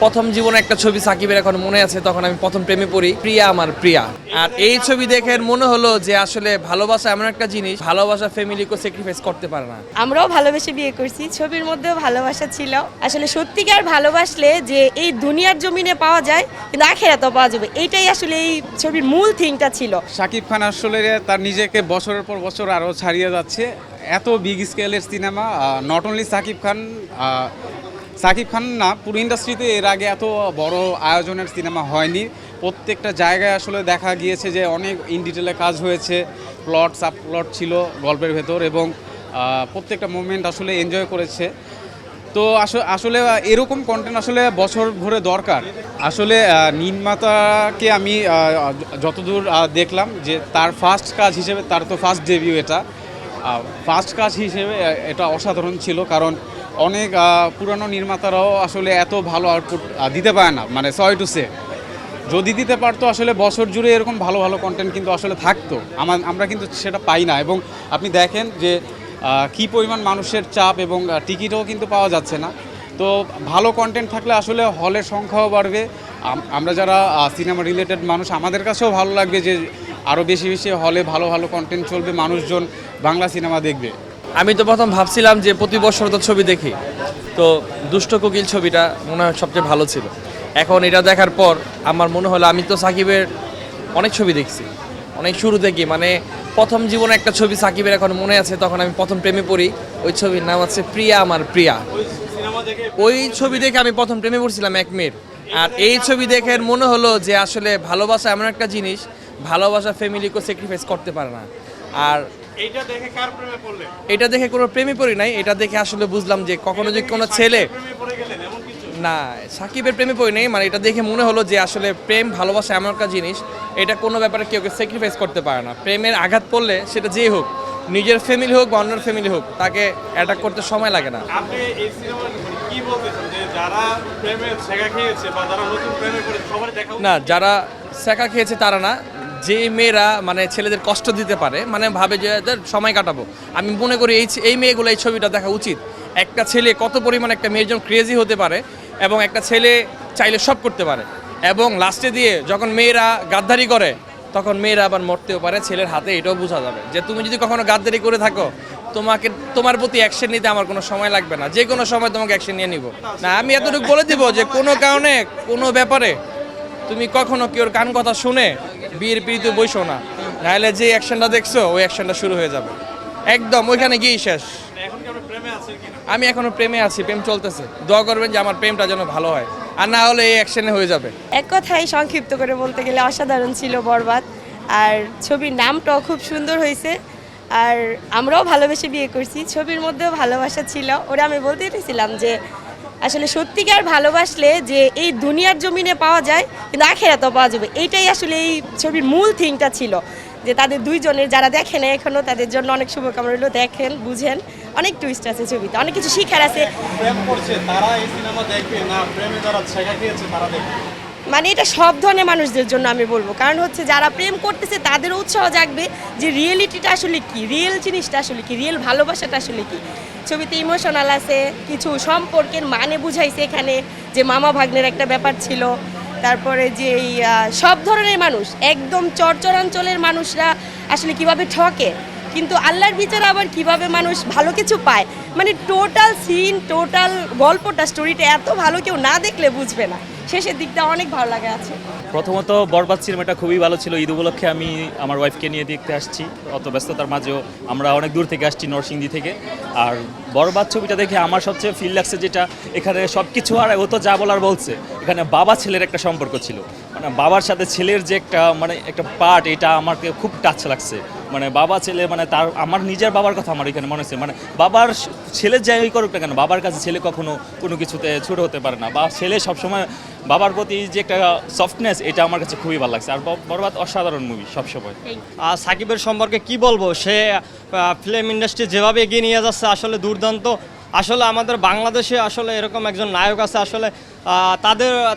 প্রথম জীবনে একটা ছবি সাকিবের এখন মনে আছে, তখন আমি প্রথম প্রেমে পড়ি, প্রিয়া আমার প্রিয়া। আর এই ছবি দেখে মনে হলো যে আসলে ভালোবাসা এমন একটা জিনিস, ভালোবাসা ফ্যামিলিকে স্যাক্রিফাইস করতে পারে না। আমরাও ভালোবেসে বিয়ে করছি, ছবির মধ্যেও ভালোবাসা ছিল। আসলে সত্যিকার ভালোবাসলে যে এই দুনিয়ার জমিনে পাওয়া যায়, কিন্তু আখেরাতেও পাওয়া যাবে, এইটাই আসলে এই ছবির মূল থিংটা ছিল। শাকিব খান আসলে তার নিজেকে বছরের পর বছর আরও ছাড়িয়ে যাচ্ছে। এত বিগ স্কেলের cinema, not only Shakib Khan না, পুরো ইন্ডাস্ট্রিতে এর আগে এত বড় আয়োজনের সিনেমা হয়নি। প্রত্যেকটা জায়গায় আসলে দেখা গিয়েছে যে অনেক ইন ডিটেলে কাজ হয়েছে, প্লট সাব প্লট ছিল গল্পের ভেতর, এবং প্রত্যেকটা মোমেন্ট আসলে এনজয় করেছে। তো আসলে এরকম কন্টেন্ট আসলে বছর ভরে দরকার। আসলে নির্মাতাকে আমি যতদূর দেখলাম যে তার ফার্স্ট কাজ হিসেবে, তার তো ফার্স্ট ডেবিউ, এটা ফার্স্ট কাজ হিসেবে এটা অসাধারণ ছিল। কারণ অনেক পুরানো নির্মাতারাও আসলে এত ভালো আউটপুট দিতে পারে না, মানে সরি টু সে। যদি দিতে পারতো আসলে বছর জুড়ে এরকম ভালো ভালো কন্টেন্ট কিন্তু আসলে থাকতো। আমরা কিন্তু সেটা পাই না, এবং আপনি দেখেন যে কী পরিমাণ মানুষের চাপ, এবং টিকিটও কিন্তু পাওয়া যাচ্ছে না। তো ভালো কন্টেন্ট থাকলে আসলে হলের সংখ্যাও বাড়বে। আমরা যারা সিনেমা রিলেটেড মানুষ, আমাদের কাছেও ভালো লাগবে যে আরও বেশি বেশি হলে ভালো ভালো কন্টেন্ট চলবে, মানুষজন বাংলা সিনেমা দেখবে। আমি তো প্রথম ভাবছিলাম যে প্রতি বছর তো ছবি দেখি, তো দুষ্ট কোকিল ছবিটা মনে হয় সবচেয়ে ভালো ছিল। এখন এটা দেখার পর আমার মনে হলো, আমি তো সাকিবের অনেক ছবি দেখছি, অনেক শুরু থেকে, মানে প্রথম জীবনে একটা ছবি সাকিবের এখন মনে আছে, তখন আমি প্রথম প্রেমে পড়ি। ওই ছবির নাম হচ্ছে প্রিয়া আমার প্রিয়া। ওই ছবি দেখে আমি প্রথম প্রেমে পড়ছিলাম এক মেয়ের। আর এই ছবি দেখে মনে হলো যে আসলে ভালোবাসা এমন একটা জিনিস, ভালোবাসা ফ্যামিলিকে স্যাক্রিফাইস করতে পারে না। আর এইটা দেখে কার প্রেমে পড়লেন? এটা দেখে কোনো প্রেমে পড়ি নাই, এটা দেখে আসলে বুঝলাম যে কখনো যদি কোনো ছেলে প্রেমে পড়ে গেলেন এমন কিছু? না, সাকিবের প্রেমে পড়ি নাই, মানে এটা দেখে মনে হলো যে আসলে প্রেম ভালোবাসা এমন একটা জিনিস, এটা কোনো ব্যাপারে কেউ স্যাক্রিফাইস করতে পারে না। প্রেমের আঘাত পড়লে সেটা যেই হোক, নিজের ফ্যামিলি হোক বা অন্যের ফ্যামিলি হোক, তাকে অ্যাটাক করতে সময় লাগে না। আপনি এই সিনেমার কি বলতেছেন যে যারা প্রেমে ছেঁকা খেয়েছে বা যারা নতুন প্রেমে পড়েছে সবার দেখা উচিত? না, যারা ছেঁকা খেয়েছে তারা না, যে মেয়েরা মানে ছেলেদের কষ্ট দিতে পারে, মানে ভাবে যে এদের সময় কাটাবো, আমি মনে করি এই মেয়েগুলো এই ছবিটা দেখা উচিত। একটা ছেলে কত পরিমাণ একটা মেয়ের জন্য ক্রেজি হতে পারে, এবং একটা ছেলে চাইলে সব করতে পারে, এবং লাস্টে দিয়ে যখন মেয়েরা গাদ্দারি করে, তখন মেয়েরা আবার মরতেও পারে ছেলের হাতে। এটাও বোঝা যাবে যে তুমি যদি কখনো গাদ্দারি করে থাকো, তোমার প্রতি অ্যাকশন নিতে আমার কোনো সময় লাগবে না, যে কোনো সময় তোমাকে অ্যাকশন নিয়ে নিব। না, আমি এতটুকু বলে দিব যে কোনো কারণে কোনো ব্যাপারে তুমি কখনো কেউর কান কথা শুনে বিয়ের পিড়িতে বইসো না, নাহলে যে অ্যাকশনটা দেখছো ওই অ্যাকশনটা শুরু হয়ে যাবে একদম ওইখানে গিয়েই শেষ। এখন কি আপনি প্রেমে আছেন কিনা? আমি এখনো প্রেমে আছি, প্রেম চলতেছে। দোয়া করবেন যে আমার প্রেমটা যেন ভালো হয়, আর না হলে এই অ্যাকশনে হয়ে যাবে। এক কথায় সংক্ষিপ্ত করে বলতে গেলে অসাধারণ ছিল বরবাদ। আর ছবির নামটাও খুব সুন্দর হয়েছে। আর আমরাও ভালোবেসে বিয়ে করছি, ছবির মধ্যেও ভালোবাসা ছিল। ওরা আমি বলতে চাইছিলাম যে আসলে সত্যিকার ভালোবাসলে যে এই দুনিয়ার জমিনে পাওয়া যায়, কিন্তু আখেরাতেও পাওয়া যাবে, এইটাই আসলে এই ছবির মূল থিংটা ছিল। যে তাদের দুইজনের, যারা দেখেন এখনও, তাদের জন্য অনেক শুভকামনা রইল। দেখেন, বুঝেন, অনেক টুইস্ট আছে ছবিতে, অনেক কিছু শিখার আছে। প্রেম করছে তারা এই সিনেমা দেখবে না প্রেমে যারা ছেঁকা খেয়েছে তারা দেখবে? মানে এটা সব ধরনের মানুষদের জন্য আমি বলবো, কারণ হচ্ছে যারা প্রেম করতেছে তাদের উৎসাহ জাগবে যে রিয়েলিটিটা আসলে কি, রিয়েল জিনিসটা আসলে কি, রিয়েল ভালোবাসাটা আসলে কি। ছবিতে ইমোশনাল আছে, কিছু সম্পর্কের মানে বুঝাইছে এখানে, যে মামা ভাগ্নের একটা ব্যাপার ছিল। তারপরে যে এই সব ধরনের মানুষ, একদম চরচরাঞ্চলের মানুষরা আসলে কিভাবে ঠকে, কিন্তু আল্লাহর বিচারে আবার কিভাবে মানুষ ভালো কিছু পায়। মানে টোটাল সিন, টোটাল গল্পটা, স্টোরিটা এত ভালো, কেউ না দেখলে বুঝবে না। শেষের দিকটা অনেক ভালো লাগে আছে। প্রথমত বরবাদ সিনেমাটা খুবই ভালো ছিল। ঈদ উপলক্ষে আমি আমার ওয়াইফকে নিয়ে দেখতে আসছি, অত ব্যস্ততার মাঝেও আমরা অনেক দূর থেকে আসছি, নরসিংদী থেকে। আর বরবাদ ছবিটা দেখে আমার সবচেয়ে ফিল লাগছে যেটা, এখানে সব কিছু, আর ও তো যা বলার বলছে, এখানে বাবা ছেলের একটা সম্পর্ক ছিল, মানে বাবার সাথে ছেলের যে একটা মানে একটা পার্ট, এটা আমাকে খুব টাচ লাগছে। মানে বাবা ছেলে, মানে তার আমার নিজের বাবার কথা আমার এখানে মনে হচ্ছে, মানে বাবার ছেলে যাই করুক না কেন, বাবার কাছে ছেলে কখনো কোনো কিছুতে ছোট হতে পারে না, বা ছেলে সবসময় বাবার প্রতি যে একটা সফটনেস, এটা আমার কাছে খুবই ভালো লাগছে। আর বরবাদ অসাধারণ মুভি সবসময়। সাকিবের সম্পর্কে কি বলবো, সে ফিল্ম ইন্ডাস্ট্রি যেভাবে এগিয়ে নিয়ে যাচ্ছে আসলে দুর্দান্ত। আসলে আমাদের বাংলাদেশে আসলে এরকম একজন নায়ক আছে, আসলে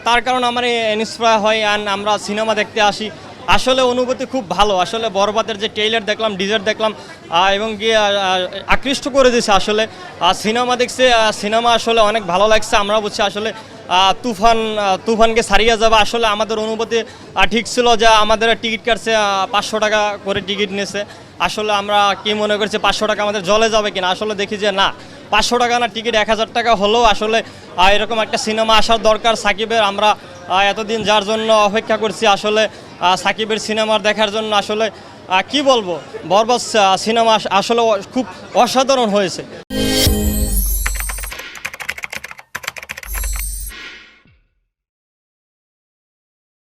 তার কারণে আমার ইন্সপায়ার হয়, অ্যান্ড আমরা সিনেমা দেখতে আসি। আসলে অনুভূতি খুব ভালো। আসলে বরবাদের যে ট্রেইলার দেখলাম, ডিজার দেখলাম, এবং গিয়ে আকৃষ্ট করে দিয়েছে। আসলে সিনেমা দেখছে, সিনেমা আসলে অনেক ভালো লাগছে। আমরা বুঝছি আসলে তুফানকে ছাড়িয়ে যাবে। আসলে আমাদের অনুভূতি ঠিক ছিল যে আমাদের টিকিট কাটছে 500 টাকা করে টিকিট নিয়েছে। আসলে আমরা কি মনে করছি 500 টাকা আমাদের জলে যাবে কিনা, আসলে দেখি যে না, 500 টাকা না, টিকিট 1000 টাকা হলেও আসলে এরকম একটা সিনেমা আসার দরকার সাকিবের। আমরা এতদিন যার জন্য অপেক্ষা করছি আসলে সাকিবের সিনেমার দেখার জন্য। আসলে কি বলবো, বরবাদ সিনেমা আসলে খুব অসাধারণ হয়েছে।